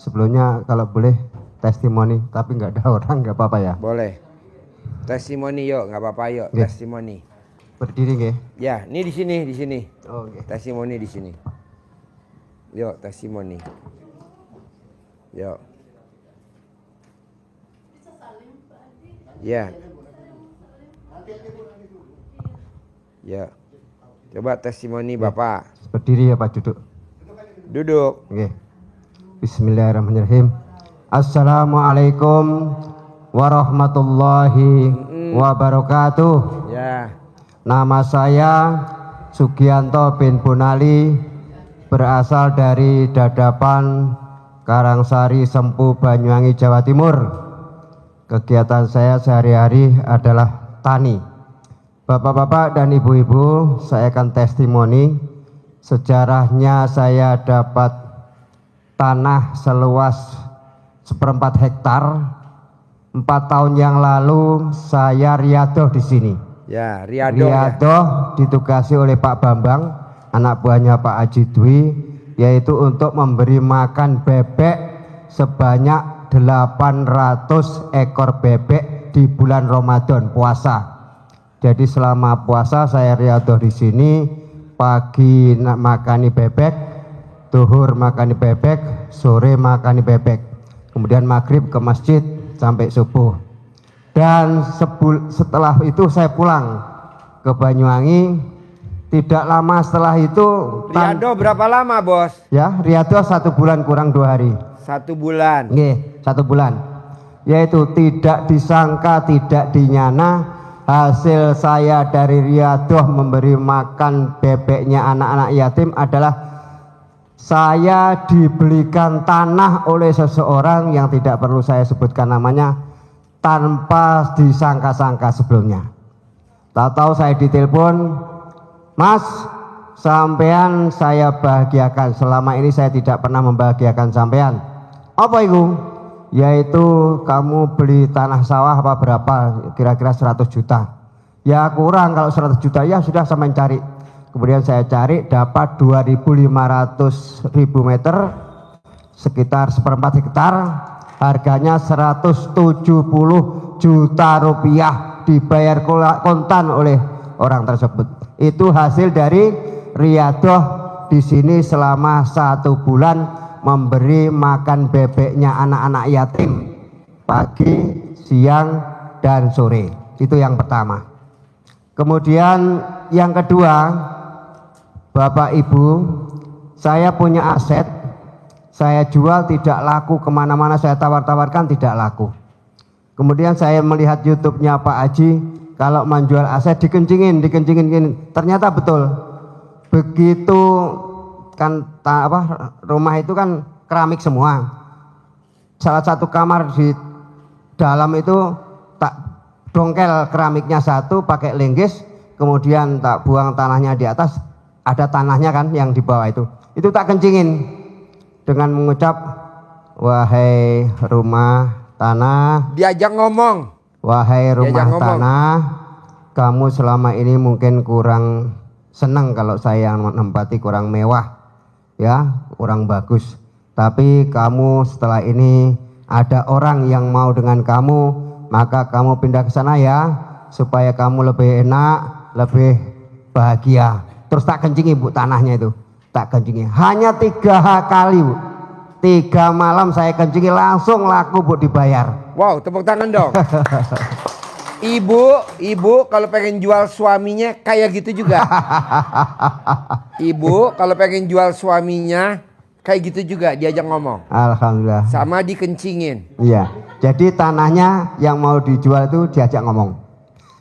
Sebelumnya kalau boleh testimoni, tapi nggak ada orang, nggak apa-apa ya? Boleh. Testimoni yuk, nggak apa-apa yuk. Nggih. Testimoni. Berdiri nggih. Ya, ini di sini. Oh, nggih. Testimoni di sini. Yuk, testimoni. Yuk. Ya. Ya. Coba testimoni Bapak. Berdiri ya Pak, duduk. Duduk. Oke. Bismillahirrahmanirrahim. Assalamualaikum warahmatullahi wabarakatuh. Ya. Nama saya Sugianto bin Bonali, berasal dari Dadapan, Karangsari, Sempu, Banyuwangi, Jawa Timur. Kegiatan saya sehari-hari adalah tani. Bapak-bapak dan ibu-ibu, saya akan testimoni. Sejarahnya saya dapat tanah seluas 1/4 hektar. 4 tahun yang lalu saya riadoh di sini. Ya, riadoh. Riadoh ditugasi oleh Pak Bambang, anak buahnya Pak Haji Dwi, yaitu untuk memberi makan bebek sebanyak 800 ekor bebek di bulan Ramadan puasa. Jadi selama puasa saya riadoh di sini. Pagi makani bebek, zuhur makani bebek, sore makani bebek, kemudian maghrib ke masjid sampai subuh. Dan setelah itu saya pulang ke Banyuwangi. Tidak lama setelah itu Riadoh berapa lama, Bos? Ya, riadoh 1 bulan kurang 2 hari. 1 bulan. Nggih, 1 bulan. Yaitu tidak disangka, tidak dinyana, hasil saya dari riadoh memberi makan bebeknya anak-anak yatim adalah saya dibelikan tanah oleh seseorang yang tidak perlu saya sebutkan namanya, tanpa disangka-sangka sebelumnya. Tahu-tahu saya ditelepon, "Mas, sampean saya bahagiakan. Selama ini saya tidak pernah membahagiakan sampean." "Apa itu?" "Yaitu kamu beli tanah sawah apa berapa, kira-kira 100 juta. "Ya kurang, kalau 100 juta ya sudah sampean cari." Kemudian saya cari, dapat 2.500.000 meter, sekitar 1/4 hektar. Harganya 170 juta rupiah, dibayar kontan oleh orang tersebut. Itu hasil dari riadoh di sini selama 1 bulan memberi makan bebeknya anak-anak yatim pagi, siang, dan sore. Itu yang pertama. Kemudian yang kedua, Bapak Ibu, saya punya aset, saya jual tidak laku, kemana-mana saya tawar-tawarkan tidak laku. Kemudian saya melihat YouTube-nya Pak Haji, kalau menjual aset dikencingin. Ternyata betul. Begitu kan rumah itu kan keramik semua. Salah satu kamar di dalam itu tak dongkel keramiknya satu pakai linggis, kemudian tak buang tanahnya di atas, ada tanahnya kan yang di bawah itu tak kencingin dengan mengucap, "Wahai rumah tanah," diajak ngomong, "wahai rumah tanah, kamu selama ini mungkin kurang senang kalau saya menempati, kurang mewah ya, kurang bagus. Tapi kamu setelah ini ada orang yang mau dengan kamu, maka kamu pindah ke sana ya, supaya kamu lebih enak, lebih bahagia." Terus tak kencingi Bu tanahnya itu, tak kencingi. Hanya 3 kali Bu, 3 malam saya kencingi, langsung laku Bu, dibayar. Wow, tepuk tangan dong. Ibu kalau pengen jual suaminya kayak gitu juga. Ibu kalau pengen jual suaminya kayak gitu juga, diajak ngomong. Alhamdulillah. Sama dikencingin. Iya. Jadi tanahnya yang mau dijual itu diajak ngomong.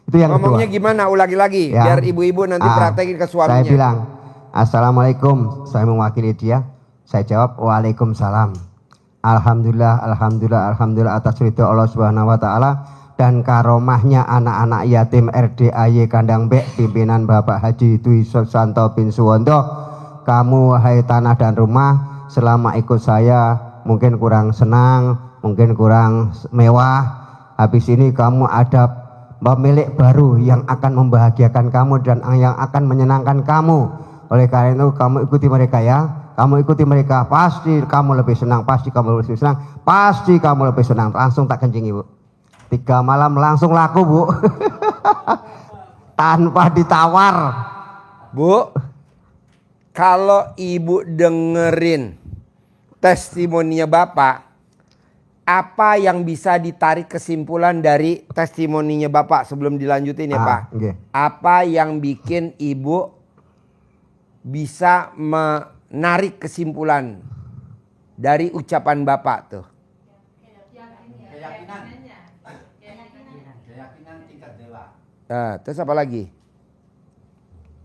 Itu yang ngomongnya kedua. Gimana? Ulangi lagi Ya. biar ibu-ibu nanti praktekin ke suaminya. Saya bilang, "Assalamualaikum." Saya mewakili dia. Saya jawab, "Waalaikumsalam." Alhamdulillah atas ridho Allah Subhanahu wa taala dan karomahnya anak-anak yatim RDAY Kandang Bek pimpinan Bapak Haji Dwi Susanto bin Suwondo. Kamu wahai tanah dan rumah, selama ikut saya mungkin kurang senang, mungkin kurang mewah. Habis ini kamu ada pemilik baru yang akan membahagiakan kamu dan yang akan menyenangkan kamu. Oleh karena itu kamu ikuti mereka ya. kamu ikuti mereka, pasti kamu lebih senang, pasti kamu lebih senang, pasti kamu lebih senang. Langsung tak kencing ibu. 3 malam langsung laku bu. Tanpa ditawar. Bu, kalau ibu dengerin testimoninya Bapak, apa yang bisa ditarik kesimpulan dari testimoninya Bapak sebelum dilanjutin ya Pak? Okay. Apa yang bikin ibu bisa menarik kesimpulan dari ucapan Bapak tuh? Keyakinan tingkat dewa. Nah, terus apa lagi?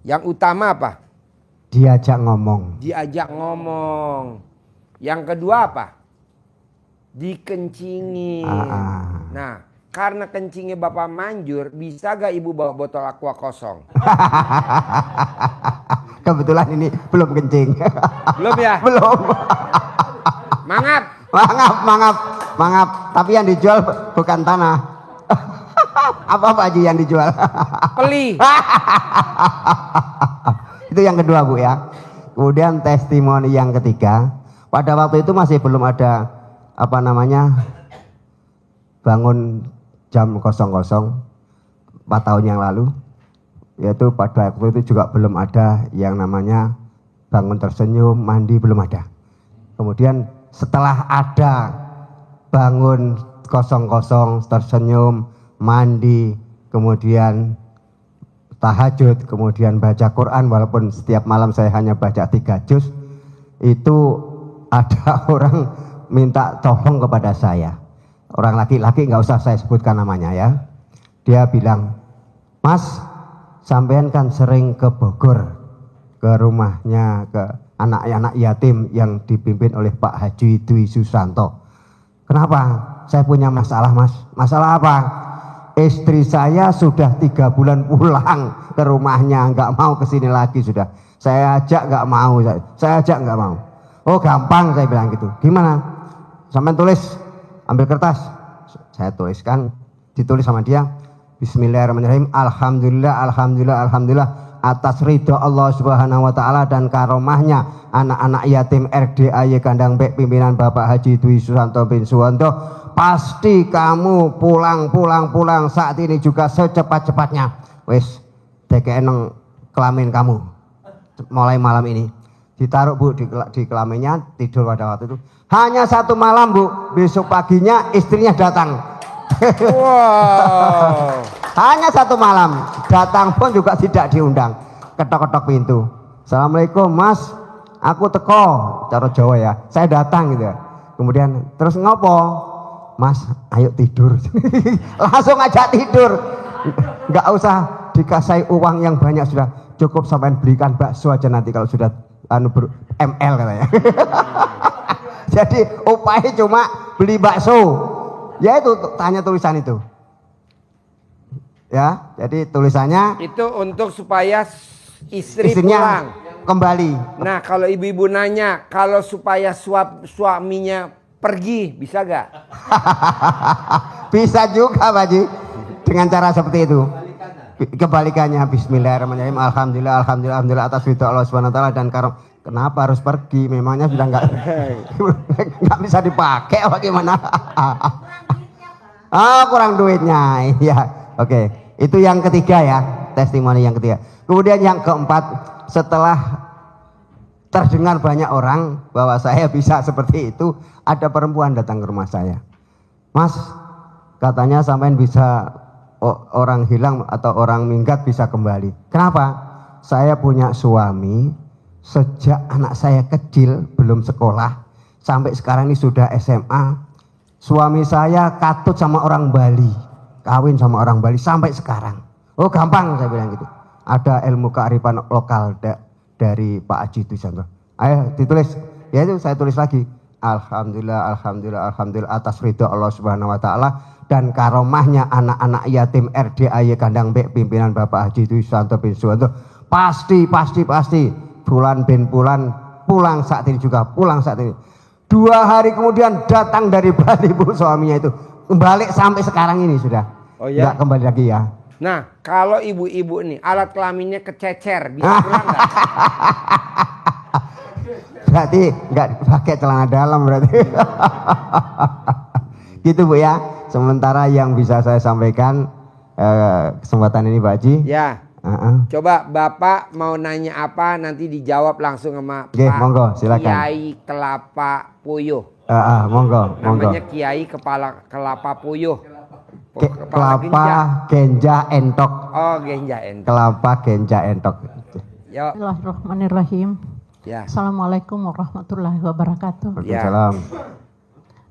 Yang utama apa? Diajak ngomong. Diajak ngomong. Yang kedua apa? Dikencingin. Nah, karena kencingnya Bapak manjur, bisa gak ibu bawa botol aqua kosong? Kebetulan ini belum kencing. Belum ya? Belum. Mangap. Mangap. Tapi yang dijual bukan tanah. Apa Pak Haji yang dijual? Peli. Itu yang kedua Bu ya. Kemudian testimoni yang ketiga, pada waktu itu masih belum ada bangun jam 00 4 tahun yang lalu, yaitu pada waktu itu juga belum ada yang namanya bangun tersenyum, mandi, belum ada. Kemudian setelah ada bangun 00 tersenyum, mandi, kemudian tahajud, kemudian baca Quran, walaupun setiap malam saya hanya baca 3 juz, itu ada orang minta tolong kepada saya. Orang laki-laki, nggak usah saya sebutkan namanya ya. Dia bilang, Mas, sampean kan sering ke Bogor, ke rumahnya, ke anak-anak yatim yang dipimpin oleh Pak Haji Dwi Susanto. Kenapa? Saya punya masalah Mas. Masalah apa? Istri saya sudah 3 bulan pulang ke rumahnya, nggak mau kesini lagi sudah. Saya ajak nggak mau, saya ajak nggak mau. Oh gampang, saya bilang gitu. Gimana? Sampai tulis, ambil kertas. Saya tuliskan, ditulis sama dia. Bismillahirrahmanirrahim. Alhamdulillah atas ridho Allah Subhanahu wa taala dan karomahnya anak-anak yatim RDAY Kandang Bek pimpinan Bapak Haji Dwi Susanto bin Suwanto, pasti kamu pulang saat ini juga secepat-cepatnya. Wes dekeken kelamin kamu mulai malam ini. Ditaruh Bu di kelaminnya, tidur pada waktu itu. Hanya 1 malam Bu, besok paginya istrinya datang. Wow. Hanya 1 malam, datang pun juga tidak diundang. Ketok-ketok pintu. Assalamualaikum Mas, aku teko, cara Jawa ya. Saya datang gitu ya. Kemudian terus ngopo? Mas, ayo tidur. Langsung ajak tidur. Nggak usah dikasih uang yang banyak, sudah cukup sampai belikan bakso aja nanti kalau sudah ML katanya. Jadi upaya cuma beli bakso. Ya itu tanya tulisan itu. Ya, jadi tulisannya Itu untuk supaya istri istrinya pulang. kembali. Nah, kalau ibu-ibu nanya, kalau supaya suaminya pergi, bisa gak? Bisa juga Pak Haji, dengan cara seperti itu. Kebalikannya, Bismillahirrahmanirrahim. Alhamdulillah atas ridho Allah Subhanahu wa taala dan karom. Kenapa harus pergi? Memangnya sudah nggak bisa dipakai apa gimana? Kurang duitnya. Iya. Oke. Itu yang ketiga ya, testimoni yang ketiga. Kemudian yang keempat, setelah terdengar banyak orang bahwa saya bisa seperti itu, ada perempuan datang ke rumah saya. Mas, katanya sampean bisa orang hilang atau orang minggat bisa kembali. Kenapa? Saya punya suami, sejak anak saya kecil belum sekolah sampai sekarang ini sudah SMA. Suami saya katut sama orang Bali, kawin sama orang Bali sampai sekarang. Oh gampang, saya bilang gitu. Ada ilmu kearifan lokal dari Pak Haji Susanto. Ayo ditulis. Ya itu saya tulis lagi. Alhamdulillah atas ridho Allah Subhanahu wa taala dan karomahnya anak-anak yatim RDAY Kandang Bek pimpinan Bapak Haji Dwi Susanto bin Suwanto. Pasti bulan bin bulan pulang saat ini juga, pulang saat ini. 2 hari kemudian datang dari Bali Bu suaminya itu. Kembali sampai sekarang ini sudah. Oh ya? Nggak kembali lagi ya. Nah, kalau ibu-ibu nih alat kelaminnya kececer, bisa pulang nggak? Berarti nggak pakai celana dalam berarti. Gitu Bu ya. Sementara yang bisa saya sampaikan kesempatan ini Pak Haji. Ya. Coba Bapak mau nanya apa nanti dijawab langsung sama Oke, Pak monggo, silakan. Kiai Kelapa Puyuh. Monggo, monggo. Namanya Kiai Kepala Kelapa Puyuh. Kelapa Genja Entok. Oh, Genja Entok. Kelapa Genja Entok. Yo. Bismillahirrahmanirrahim. Ya. Assalamualaikum warahmatullahi wabarakatuh. Waalaikumsalam.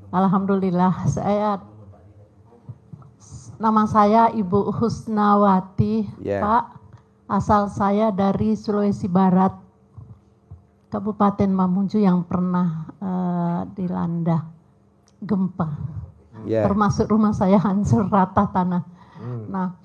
Alhamdulillah, nama saya Ibu Husnawati, Ya. Pak. Asal saya dari Sulawesi Barat, Kabupaten Mamuju yang pernah dilanda gempa. Ya. Termasuk rumah saya hancur rata tanah. Nah,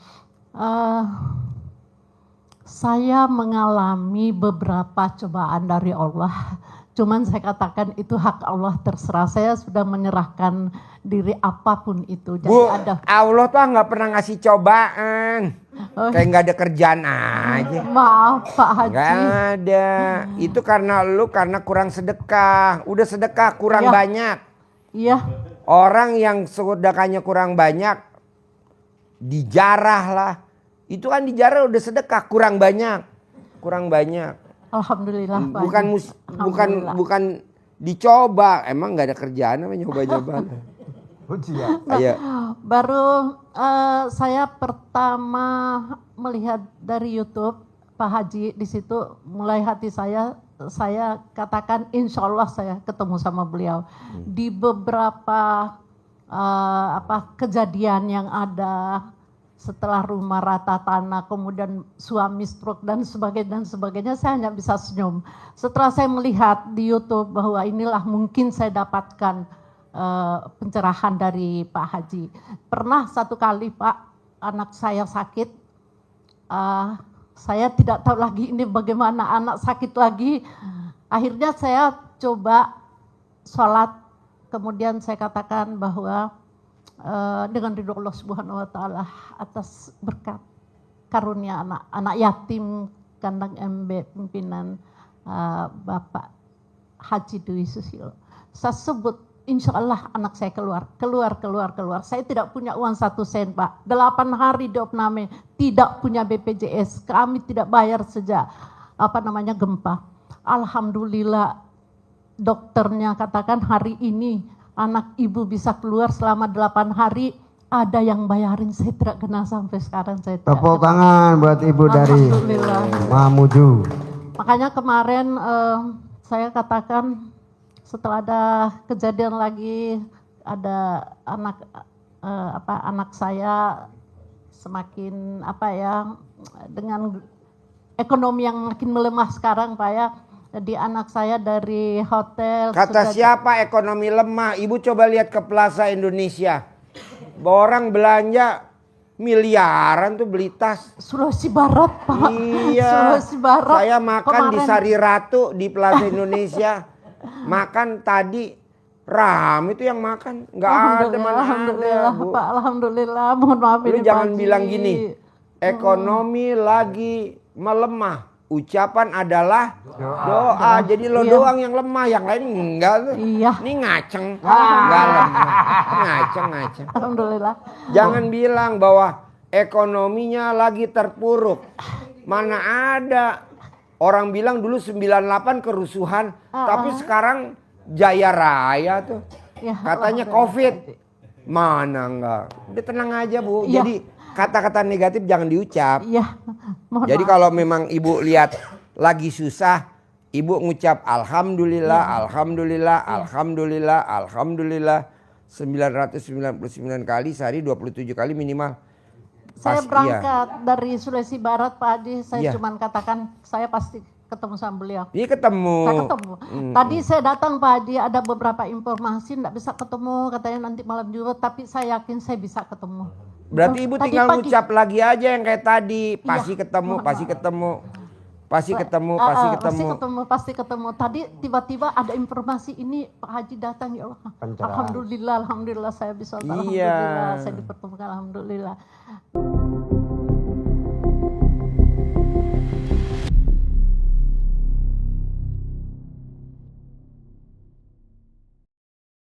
saya mengalami beberapa cobaan dari Allah. Cuman saya katakan itu hak Allah, terserah. Saya sudah menyerahkan diri apapun itu. Jadi Bu, ada. Allah tuh nggak pernah ngasih cobaan. Oh, Kayak nggak ada kerjaan aja. maaf Pak Haji. Nggak ada. Itu karena kurang sedekah. Udah sedekah kurang Ya. banyak. Iya, Orang yang sedekahnya kurang banyak dijarah lah. Itu kan dijarah udah sedekah kurang banyak. Kurang banyak. Alhamdulillah Pak Bukan Haji. Alhamdulillah. bukan dicoba. Emang nggak ada kerjaan apa nyoba-nyoba. Ayo. Baru saya pertama melihat dari YouTube Pak Haji, di situ mulai hati saya katakan insya Allah saya ketemu sama beliau. Di beberapa kejadian yang ada setelah rumah rata tanah, kemudian suami stroke dan sebagainya, saya hanya bisa senyum. Setelah saya melihat di YouTube bahwa inilah mungkin saya dapatkan pencerahan dari Pak Haji. Pernah satu kali Pak, anak saya sakit, saya tidak tahu lagi ini bagaimana anak sakit lagi. Akhirnya saya coba sholat, kemudian saya katakan bahwa dengan ridho Allah Subhanahu wa taala atas berkat karunia anak yatim kandang MB pimpinan Bapak Haji Dwi Susilo. Saya sebut insya Allah anak saya keluar. Saya tidak punya uang 1 sen Pak. 8 hari di opname, tidak punya BPJS. Kami tidak bayar sejak gempa. Alhamdulillah dokternya katakan hari ini anak ibu bisa keluar selama 8 hari. Ada yang bayarin, saya tidak kenal sampai sekarang. Saya Tepuk tangan buat ibu dari Mamuju. Makanya kemarin saya katakan setelah ada kejadian lagi, ada anak saya semakin dengan ekonomi yang makin melemah sekarang Pak ya. Jadi anak saya dari hotel. Kata siapa ekonomi lemah? Ibu coba lihat ke Plaza Indonesia. Orang belanja miliaran tuh beli tas. Sulawesi Barat Pak. Iya. Sulawesi Barat. Saya makan di Sari Ratu di Plaza Indonesia. Makan tadi ram itu yang makan. Nggak ada mana Alhamdulillah ada, Bu. Pak. Alhamdulillah. Mohon maaf Lu ini jangan Pak Haji. bilang gini. Ekonomi lagi melemah. Ucapan adalah doa. Jadi lo doang yang lemah, yang lain enggak tuh. Iya. Ini ngaceng. Enggak lemah. Ngaceng. Alhamdulillah. Jangan bilang bahwa ekonominya lagi terpuruk. Mana ada. Orang bilang dulu 98 kerusuhan, tapi sekarang jaya raya tuh. Ya, Katanya Covid. Mana enggak. Udah tenang aja Bu. Iya. Jadi kata-kata negatif jangan diucap. Iya. Mohon Jadi maaf. kalau memang ibu lihat lagi susah, ibu ngucap alhamdulillah, alhamdulillah, alhamdulillah, alhamdulillah 999 kali sehari 27 kali minimal. Saya Pas- berangkat dari Sulawesi Barat Pak Haji, saya Iya. cuman katakan saya pasti ketemu sama beliau. Iya ketemu. Saya ketemu. Tadi saya datang Pak Haji, ada beberapa informasi enggak bisa ketemu, katanya nanti malam juga, tapi saya yakin saya bisa ketemu. Berarti ibu Tadi tinggal pagi. ngucap lagi aja yang kayak tadi. Pasti Iya. ketemu, pasti ketemu. Pasti ketemu, Ah, pasti ah, ketemu. pasti ketemu. Tadi tiba-tiba ada informasi ini Pak Haji datang, ya Allah. Pencerahan. Alhamdulillah saya bisa. Iya. Alhamdulillah saya dipertemukan, alhamdulillah.